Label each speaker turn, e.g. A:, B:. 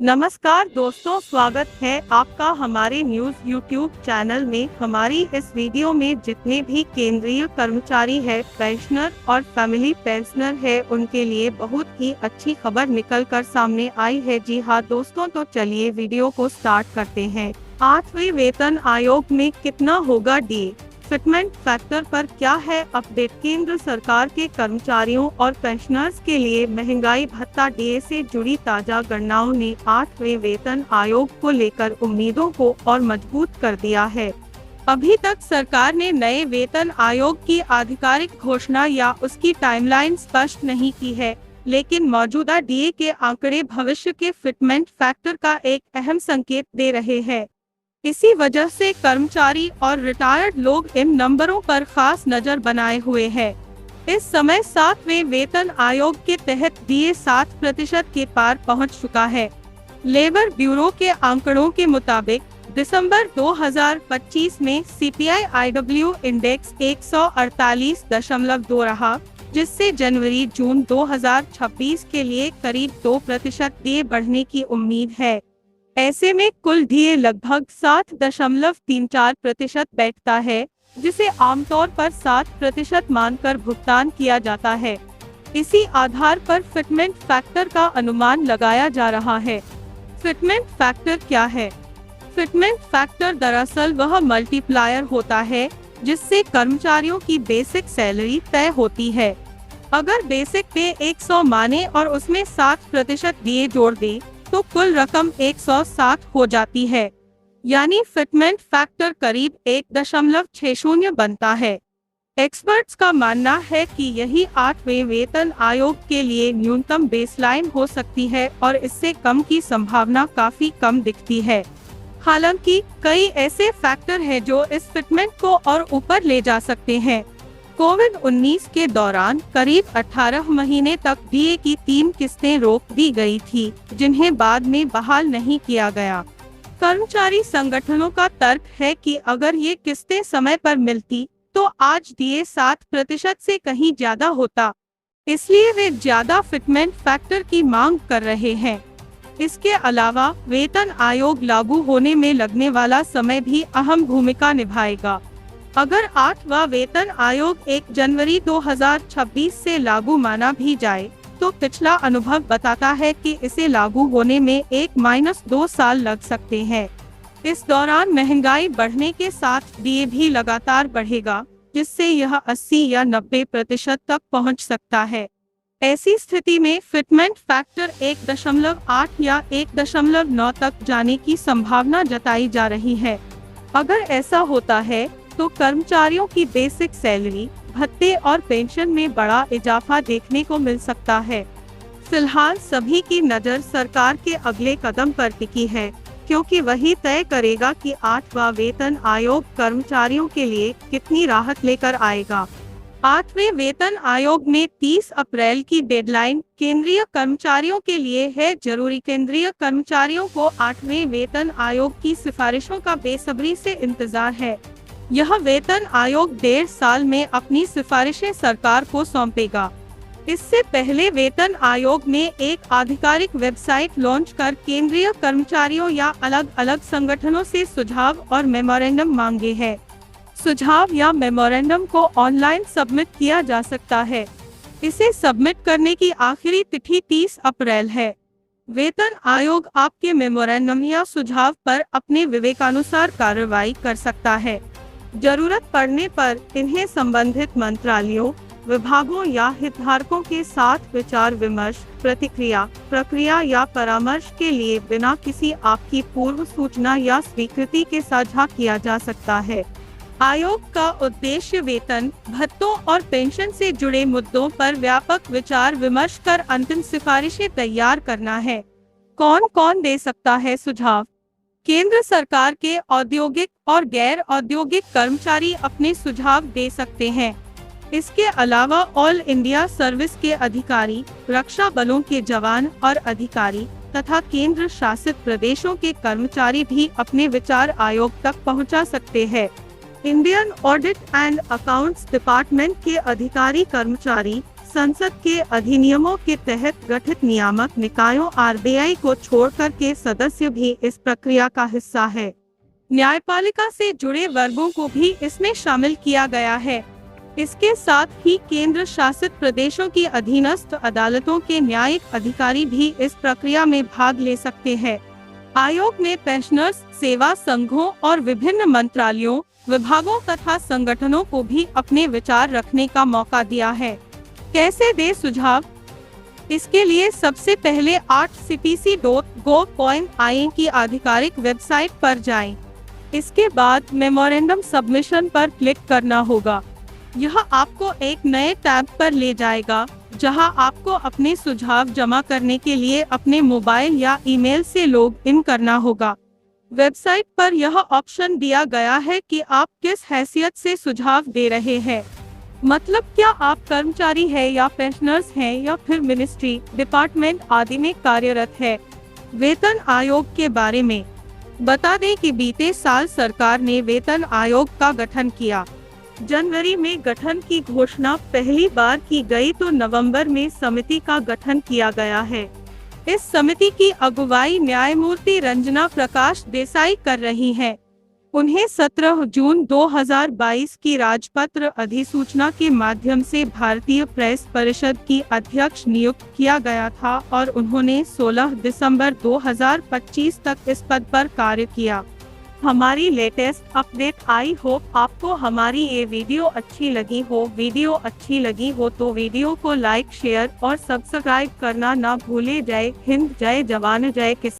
A: नमस्कार दोस्तों, स्वागत है आपका हमारे न्यूज यूट्यूब चैनल में। हमारी इस वीडियो में जितने भी केंद्रीय कर्मचारी है, पेंशनर और फैमिली पेंशनर है, उनके लिए बहुत ही अच्छी खबर निकल कर सामने आई है। जी हाँ दोस्तों, तो चलिए वीडियो को स्टार्ट करते हैं। 8वें वेतन आयोग में कितना होगा डीए फिटमेंट फैक्टर पर क्या है अपडेट। केंद्र सरकार के कर्मचारियों और पेंशनर्स के लिए महंगाई भत्ता डीए से जुड़ी ताजा गणनाओं ने 8वें वेतन आयोग को लेकर उम्मीदों को और मजबूत कर दिया है। अभी तक सरकार ने नए वेतन आयोग की आधिकारिक घोषणा या उसकी टाइमलाइन स्पष्ट नहीं की है, लेकिन मौजूदा डीए के आंकड़े भविष्य के फिटमेंट फैक्टर का एक अहम संकेत दे रहे हैं। इसी वजह से कर्मचारी और रिटायर्ड लोग इन नंबरों पर खास नजर बनाए हुए हैं। इस समय 7वें वेतन आयोग के तहत डीए 7% के पार पहुंच चुका है। लेबर ब्यूरो के आंकड़ों के मुताबिक दिसंबर 2025 में CPI-IW इंडेक्स 148.2 रहा, जिससे जनवरी-जून 2026 के लिए करीब 2% डीए बढ़ने की उम्मीद है। ऐसे में कुल डीए लगभग 7.34% बैठता है, जिसे आमतौर पर 7% मानकर भुगतान किया जाता है। इसी आधार पर फिटमेंट फैक्टर का अनुमान लगाया जा रहा है। फिटमेंट फैक्टर क्या है? फिटमेंट फैक्टर दरअसल वह मल्टीप्लायर होता है जिससे कर्मचारियों की बेसिक सैलरी तय होती है। अगर बेसिक पे 100 माने और उसमें 7% डीए जोड़ दे तो कुल रकम 160 हो जाती है, यानी फिटमेंट फैक्टर करीब 1.60 बनता है। एक्सपर्ट्स का मानना है कि यही 8वें वेतन आयोग के लिए न्यूनतम बेसलाइन हो सकती है और इससे कम की संभावना काफी कम दिखती है। हालांकि कई ऐसे फैक्टर हैं जो इस फिटमेंट को और ऊपर ले जा सकते हैं। कोविड-19 के दौरान करीब 18 महीने तक डीए की 3 किस्तें रोक दी गई थी, जिन्हें बाद में बहाल नहीं किया गया। कर्मचारी संगठनों का तर्क है कि अगर ये किस्तें समय पर मिलती तो आज डीए 7% से कहीं ज्यादा होता, इसलिए वे ज्यादा फिटमेंट फैक्टर की मांग कर रहे हैं। इसके अलावा वेतन आयोग लागू होने में लगने वाला समय भी अहम भूमिका निभाएगा। अगर 8वां वेतन आयोग 1 जनवरी 2026 से लागू माना भी जाए, तो पिछला अनुभव बताता है कि इसे लागू होने में 1-2 साल लग सकते हैं। इस दौरान महंगाई बढ़ने के साथ डीए भी लगातार बढ़ेगा, जिससे यह 80 या 90% तक पहुंच सकता है। ऐसी स्थिति में फिटमेंट फैक्टर 1.8 या 1.9 तक जाने की संभावना जताई जा रही है। अगर ऐसा होता है तो कर्मचारियों की बेसिक सैलरी, भत्ते और पेंशन में बड़ा इजाफा देखने को मिल सकता है। फिलहाल सभी की नज़र सरकार के अगले कदम पर टिकी है, क्योंकि वही तय करेगा कि 8वां वेतन आयोग कर्मचारियों के लिए कितनी राहत लेकर आएगा। 8वें वेतन आयोग में 30 अप्रैल की डेडलाइन केंद्रीय कर्मचारियों के लिए है। जरूरी केंद्रीय कर्मचारियों को 8वें वेतन आयोग की सिफारिशों का बेसब्री से इंतजार है। यह वेतन आयोग 1.5 साल में अपनी सिफारिशें सरकार को सौंपेगा। इससे पहले वेतन आयोग ने एक आधिकारिक वेबसाइट लॉन्च कर केंद्रीय कर्मचारियों या अलग अलग संगठनों से सुझाव और मेमोरेंडम मांगे हैं। सुझाव या मेमोरेंडम को ऑनलाइन सबमिट किया जा सकता है। इसे सबमिट करने की आखिरी तिथि 30 अप्रैल है। वेतन आयोग आपके मेमोरेंडम या सुझाव पर अपने विवेकानुसार कार्रवाई कर सकता है। जरूरत पड़ने पर इन्हें संबंधित मंत्रालयों, विभागों या हितधारकों के साथ विचार विमर्श, प्रतिक्रिया, प्रक्रिया या परामर्श के लिए बिना किसी आपकी पूर्व सूचना या स्वीकृति के साझा किया जा सकता है। आयोग का उद्देश्य वेतन, भत्तों और पेंशन से जुड़े मुद्दों पर व्यापक विचार विमर्श कर अंतिम सिफारिशें तैयार करना है। कौन कौन दे सकता है सुझाव? केंद्र सरकार के औद्योगिक और गैर औद्योगिक कर्मचारी अपने सुझाव दे सकते हैं। इसके अलावा ऑल इंडिया सर्विस के अधिकारी, रक्षा बलों के जवान और अधिकारी तथा केंद्र शासित प्रदेशों के कर्मचारी भी अपने विचार आयोग तक पहुंचा सकते हैं। Indian audit and accounts department के अधिकारी कर्मचारी, संसद के अधिनियमों के तहत गठित नियामक निकायों आरबीआई को छोड़कर के सदस्य भी इस प्रक्रिया का हिस्सा है। न्यायपालिका से जुड़े वर्गों को भी इसमें शामिल किया गया है। इसके साथ ही केंद्र शासित प्रदेशों की अधीनस्थ अदालतों के न्यायिक अधिकारी भी इस प्रक्रिया में भाग ले सकते हैं। आयोग ने पेंशनर्स, सेवा संघों और विभिन्न मंत्रालयों, विभागों तथा संगठनों को भी अपने विचार रखने का मौका दिया है। कैसे दे सुझाव? इसके लिए सबसे पहले 8cpc.gov.in की आधिकारिक वेबसाइट पर जाएं। इसके बाद मेमोरेंडम सबमिशन पर क्लिक करना होगा। यह आपको एक नए टैब पर ले जाएगा, जहां आपको अपने सुझाव जमा करने के लिए अपने मोबाइल या ईमेल से लॉग इन करना होगा। वेबसाइट पर यह ऑप्शन दिया गया है कि आप किस हैसियत से सुझाव दे रहे हैं। मतलब क्या आप कर्मचारी हैं या पेंशनर्स हैं या फिर मिनिस्ट्री, डिपार्टमेंट आदि में कार्यरत है। वेतन आयोग के बारे में बता दें कि बीते साल सरकार ने वेतन आयोग का गठन किया। जनवरी में गठन की घोषणा पहली बार की गई तो नवंबर में समिति का गठन किया गया है। इस समिति की अगुवाई न्यायमूर्ति रंजना प्रकाश देसाई कर रही हैं। उन्हें 17 जून 2022 की राजपत्र अधिसूचना के माध्यम से भारतीय प्रेस परिषद की अध्यक्ष नियुक्त किया गया था और उन्होंने 16 दिसंबर 2025 तक इस पद पर कार्य किया। हमारी लेटेस्ट अपडेट, आई होप आपको हमारी ये वीडियो अच्छी लगी हो। वीडियो अच्छी लगी हो तो वीडियो को लाइक, शेयर और सब्सक्राइब करना ना भूले। जय हिंद, जय जवान, जय किसान।